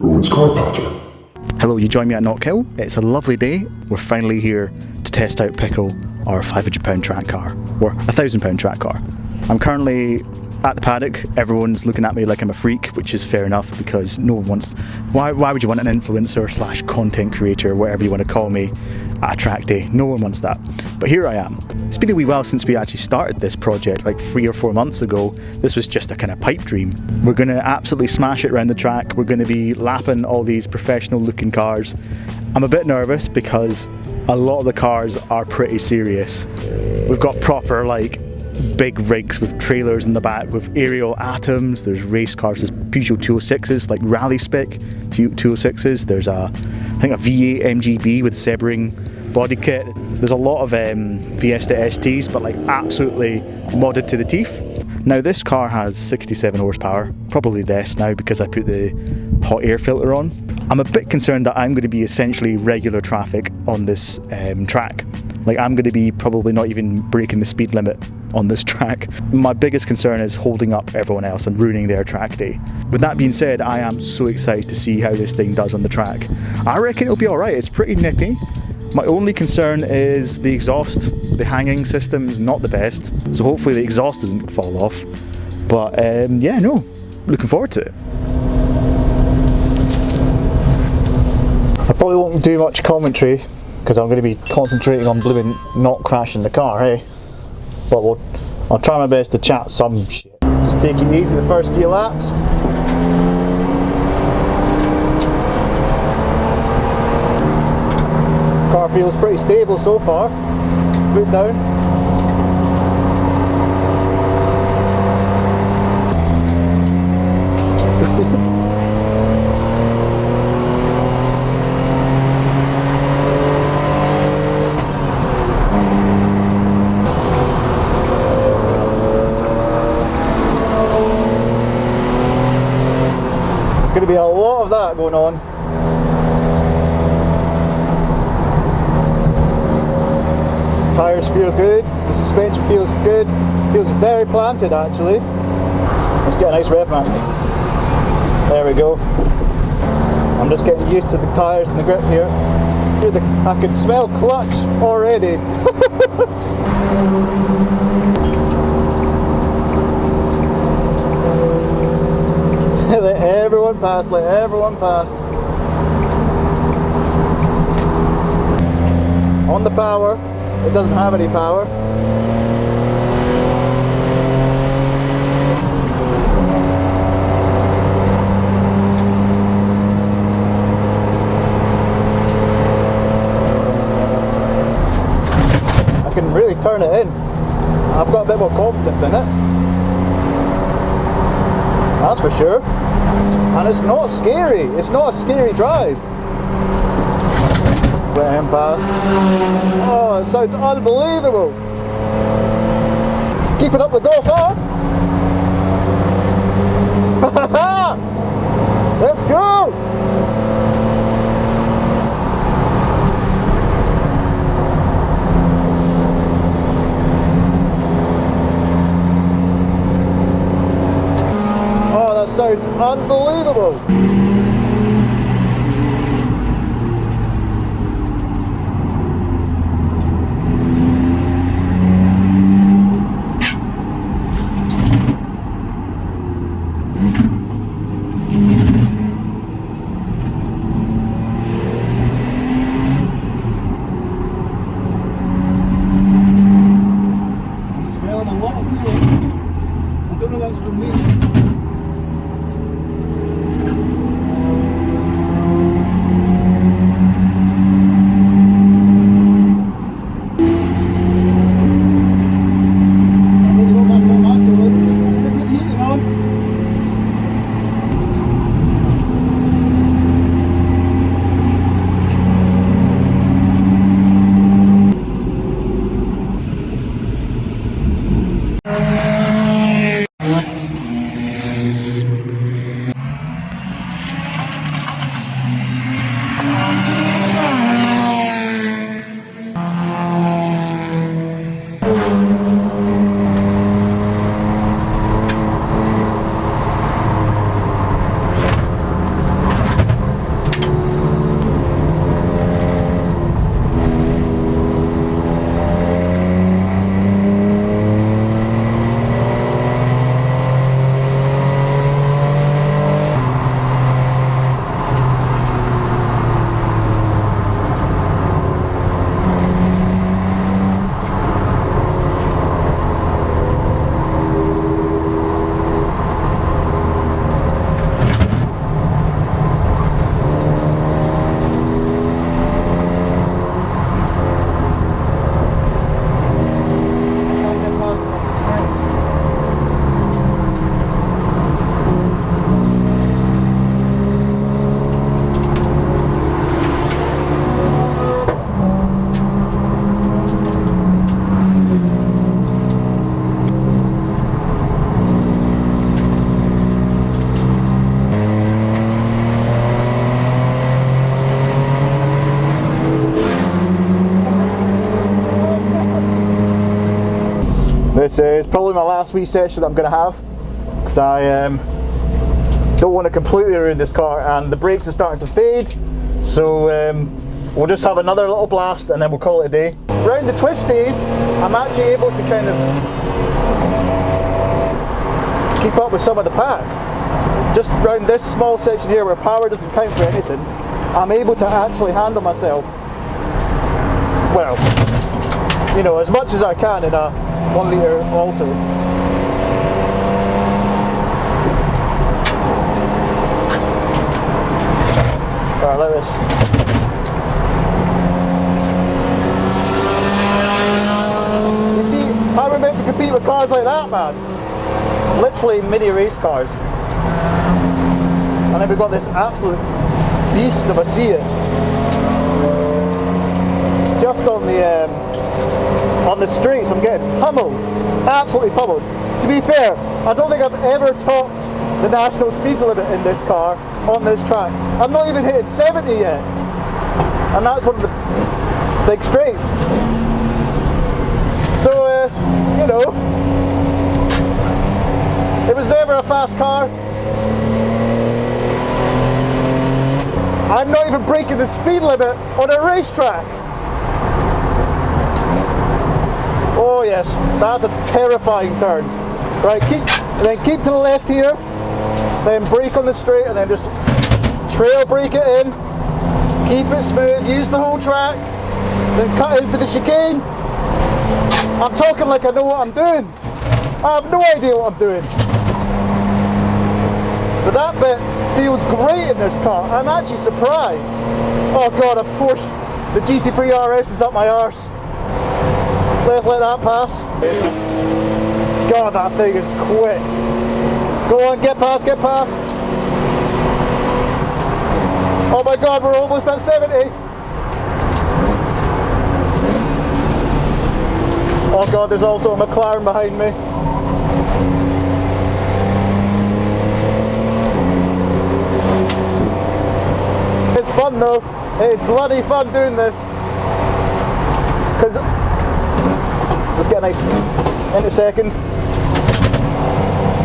Rohan's car pattern. Hello, you join me at Knockhill. It's a lovely day. We're finally here to test out Pickle, our £500 track car, or £1,000 track car. I'm currently at the paddock. Everyone's looking at me like I'm a freak, which is fair enough because no one wants... Why would you want an influencer slash content creator, whatever you want to call me, at a track day? No one wants that. But here I am. It's been a wee while since we actually started this project, like 3 or 4 months ago. This was just a kind of pipe dream. We're going to absolutely smash it around the track. We're going to be lapping all these professional looking cars. I'm a bit nervous because a lot of the cars are pretty serious. We've got proper big rigs with trailers in the back with aerial atoms. There's race cars, there's Peugeot 206s, like rally spec 206s. There's I think a V8 MGB with Sebring body kit. There's a lot of Fiesta STs, but absolutely modded to the teeth. Now this car has 67 horsepower, probably less now because I put the hot air filter on. I'm a bit concerned that I'm going to be essentially regular traffic on this track. I'm going to be probably not even breaking the speed limit on this track. My biggest concern is holding up everyone else and ruining their track day. With that being said, I am so excited to see how this thing does on the track. I reckon it'll be alright, it's pretty nippy. My only concern is the exhaust. The hanging system's not the best, so hopefully the exhaust doesn't fall off. But yeah, no, looking forward to it. I probably won't do much commentary because I'm going to be concentrating on blooming not crashing the car, hey? But I'll try my best to chat some shit. Just take it easy the first few laps. Car feels pretty stable so far. Foot down. There's going to be a lot of that going on. Tyres feel good, the suspension feels good, feels very planted actually. Let's get a nice rev map. There we go. I'm just getting used to the tyres and the grip here. I can smell clutch already. Let everyone pass, let everyone pass. On the power, it doesn't have any power. I can really turn it in. I've got a bit more confidence in it. That's for sure. And it's not scary. It's not a scary drive. Let him past. Oh, it sounds unbelievable. Keeping up the Golf R. Let's go. Oh, that sounds unbelievable. This is probably my last wee session that I'm going to have, because I don't want to completely ruin this car, and the brakes are starting to fade, so we'll just have another little blast and then we'll call it a day. Round the twisties, I'm actually able to kind of keep up with some of the pack. Just round this small section here where power doesn't count for anything, I'm able to actually handle myself, well, you know, as much as I can in a 1 litre Alto. Alright, like this. You see, how we're meant to compete with cars like that, man. Literally mini race cars. And then we've got this absolute beast of a Seat. Just on the streets, I'm getting pummeled. Absolutely pummeled. To be fair, I don't think I've ever topped the national speed limit in this car on this track. I'm not even hitting 70 yet. And that's one of the big straights. So, you know, it was never a fast car. I'm not even breaking the speed limit on a racetrack. Oh yes, that's a terrifying turn. Right, keep to the left here, then brake on the straight, and then just trail brake it in. Keep it smooth, use the whole track, then cut in for the chicane. I'm talking like I know what I'm doing. I have no idea what I'm doing. But that bit feels great in this car. I'm actually surprised. Oh god, of course, the GT3 RS is up my arse. Let's let that pass. God, that thing is quick. Go on, get past, get past. Oh my god, we're almost at 70. Oh god, there's also a McLaren behind me. It's fun though. It is bloody fun doing this. Because let's get a nice intersecond.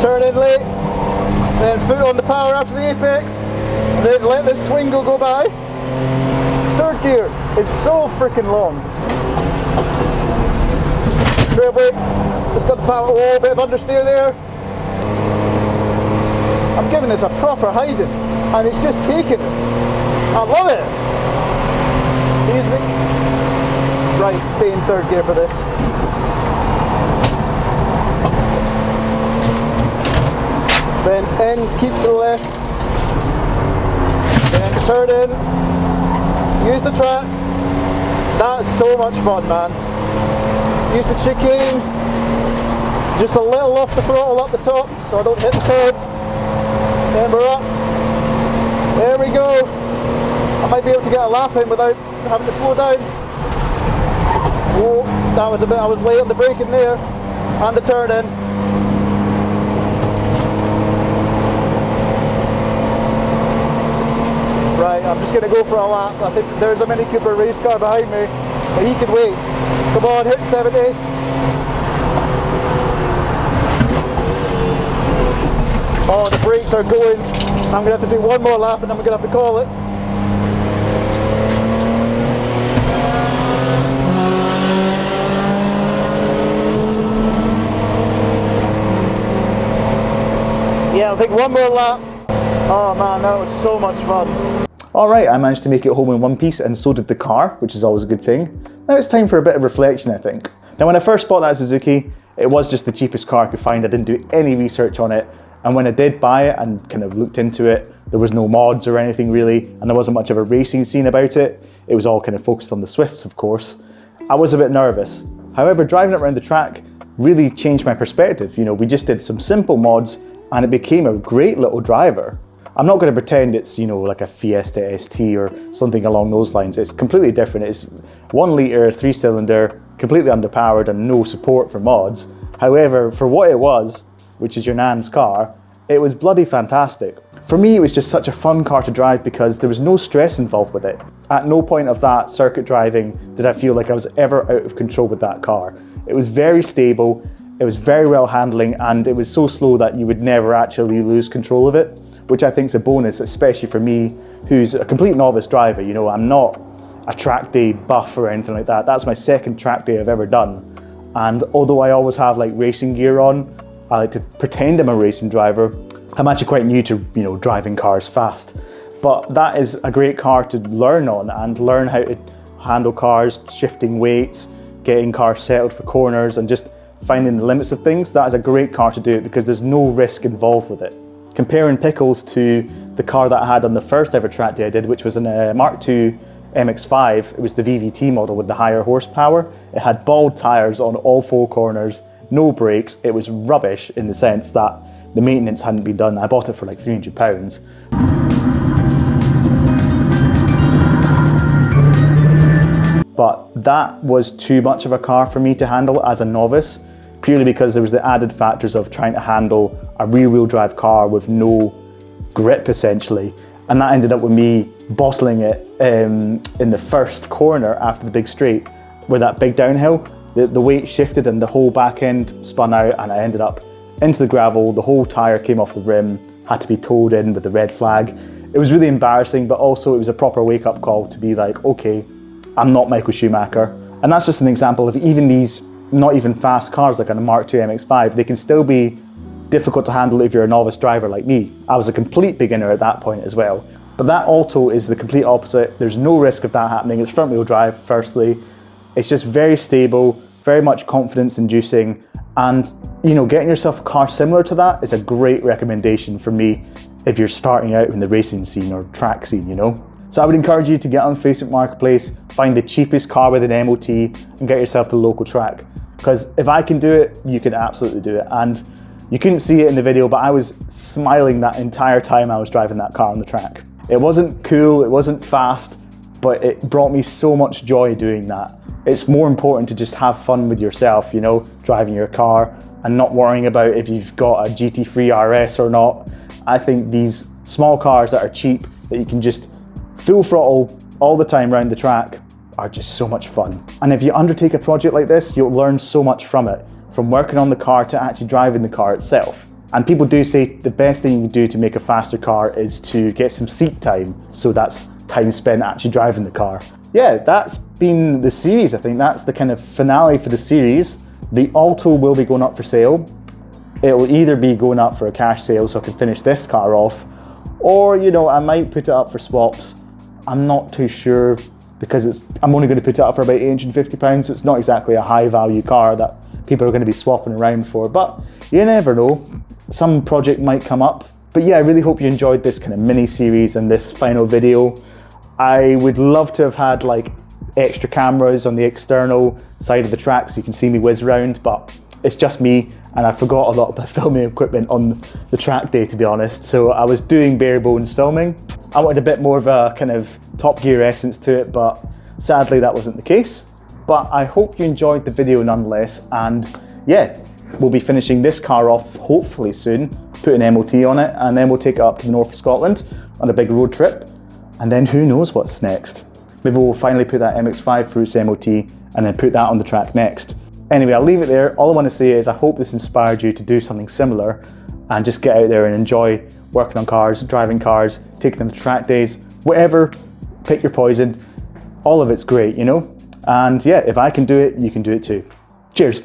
Turn in late, then foot on the power after the apex, and then let this Twingo go by. Third gear is so freaking long. Trail brake, just got the power, oh, a bit of understeer there. I'm giving this a proper hiding, and it's just taking it. I love it. Excuse me. Right, stay in third gear for this. Then in, keep to the left. Then turn in. Use the track. That's so much fun, man. Use the chicane. Just a little off the throttle up the top so I don't hit the curb. Then we're up. There we go. I might be able to get a lap in without having to slow down. Oh, that was a bit, I was late on the braking there. And the turn in. Right, I'm just going to go for a lap. I think there's a Mini Cooper race car behind me, but he can wait. Come on, hit 70. Oh, the brakes are going. I'm going to have to do one more lap and then we're going to have to call it. Yeah, I think one more lap. Oh man, that was so much fun. Alright, I managed to make it home in one piece, and so did the car, which is always a good thing. Now it's time for a bit of reflection, I think. Now when I first bought that Suzuki, it was just the cheapest car I could find. I didn't do any research on it, and when I did buy it and kind of looked into it, there was no mods or anything really, and there wasn't much of a racing scene about it. It was all kind of focused on the Swifts, of course. I was a bit nervous. However, driving it around the track really changed my perspective. You know, we just did some simple mods and it became a great little driver. I'm not going to pretend it's, you know, like a Fiesta ST or something along those lines. It's completely different. It's 1 litre, 3-cylinder, completely underpowered and no support for mods. However, for what it was, which is your nan's car, it was bloody fantastic. For me, it was just such a fun car to drive because there was no stress involved with it. At no point of that circuit driving did I feel like I was ever out of control with that car. It was very stable. It was very well handling, and it was so slow that you would never actually lose control of it, which I think is a bonus, especially for me, who's a complete novice driver. You know, I'm not a track day buff or anything like that. That's my second track day I've ever done. And although I always have like racing gear on, I like to pretend I'm a racing driver. I'm actually quite new to, you know, driving cars fast. But that is a great car to learn on and learn how to handle cars, shifting weights, getting cars settled for corners, and just finding the limits of things. That is a great car to do it because there's no risk involved with it. Comparing Pickles to the car that I had on the first ever track day I did, which was in a Mark II MX-5, it was the VVT model with the higher horsepower. It had bald tyres on all four corners, no brakes. It was rubbish in the sense that the maintenance hadn't been done. I bought it for like £300. But that was too much of a car for me to handle as a novice, purely because there was the added factors of trying to handle a rear-wheel drive car with no grip essentially. And that ended up with me bottling it in the first corner after the big straight, where that big downhill, the weight shifted and the whole back end spun out, and I ended up into the gravel. The whole tyre came off the rim, had to be towed in with the red flag. It was really embarrassing, but also it was a proper wake-up call to be like, okay, I'm not Michael Schumacher. And that's just an example of even these not even fast cars like on a Mark II MX-5, they can still be difficult to handle if you're a novice driver like me. I was a complete beginner at that point as well. But that Alto is the complete opposite. There's no risk of that happening. It's front wheel drive, firstly. It's just very stable, very much confidence inducing. And, you know, getting yourself a car similar to that is a great recommendation for me if you're starting out in the racing scene or track scene, you know. So I would encourage you to get on Facebook Marketplace, find the cheapest car with an MOT and get yourself to the local track. Because if I can do it, you can absolutely do it. And you couldn't see it in the video, but I was smiling that entire time I was driving that car on the track. It wasn't cool, it wasn't fast, but it brought me so much joy doing that. It's more important to just have fun with yourself, you know, driving your car and not worrying about if you've got a GT3 RS or not. I think these small cars that are cheap, that you can just full throttle all the time around the track, are just so much fun. And if you undertake a project like this, you'll learn so much from it, from working on the car to actually driving the car itself. And people do say the best thing you can do to make a faster car is to get some seat time, so that's time spent actually driving the car. Yeah, that's been the series. I think that's the kind of finale for the series. The Alto will be going up for sale. It will either be going up for a cash sale so I can finish this car off, or, you know, I might put it up for swaps. I'm not too sure, because I'm only going to put it up for about £850. So it's not exactly a high value car that people are going to be swapping around for, but you never know. Some project might come up. But yeah, I really hope you enjoyed this kind of mini series and this final video. I would love to have had like extra cameras on the external side of the track so you can see me whiz around, but it's just me and I forgot a lot of the filming equipment on the track day, to be honest. So I was doing bare bones filming. I wanted a bit more of a kind of Top Gear essence to it, but sadly that wasn't the case. But I hope you enjoyed the video nonetheless, and yeah, we'll be finishing this car off hopefully soon, put an MOT on it, and then we'll take it up to the north of Scotland on a big road trip, and then who knows what's next. Maybe we'll finally put that MX-5 through its MOT and then put that on the track next. Anyway, I'll leave it there. All I want to say is I hope this inspired you to do something similar and just get out there and enjoy working on cars, driving cars, taking them to track days, whatever, pick your poison. All of it's great, you know? And yeah, if I can do it, you can do it too. Cheers.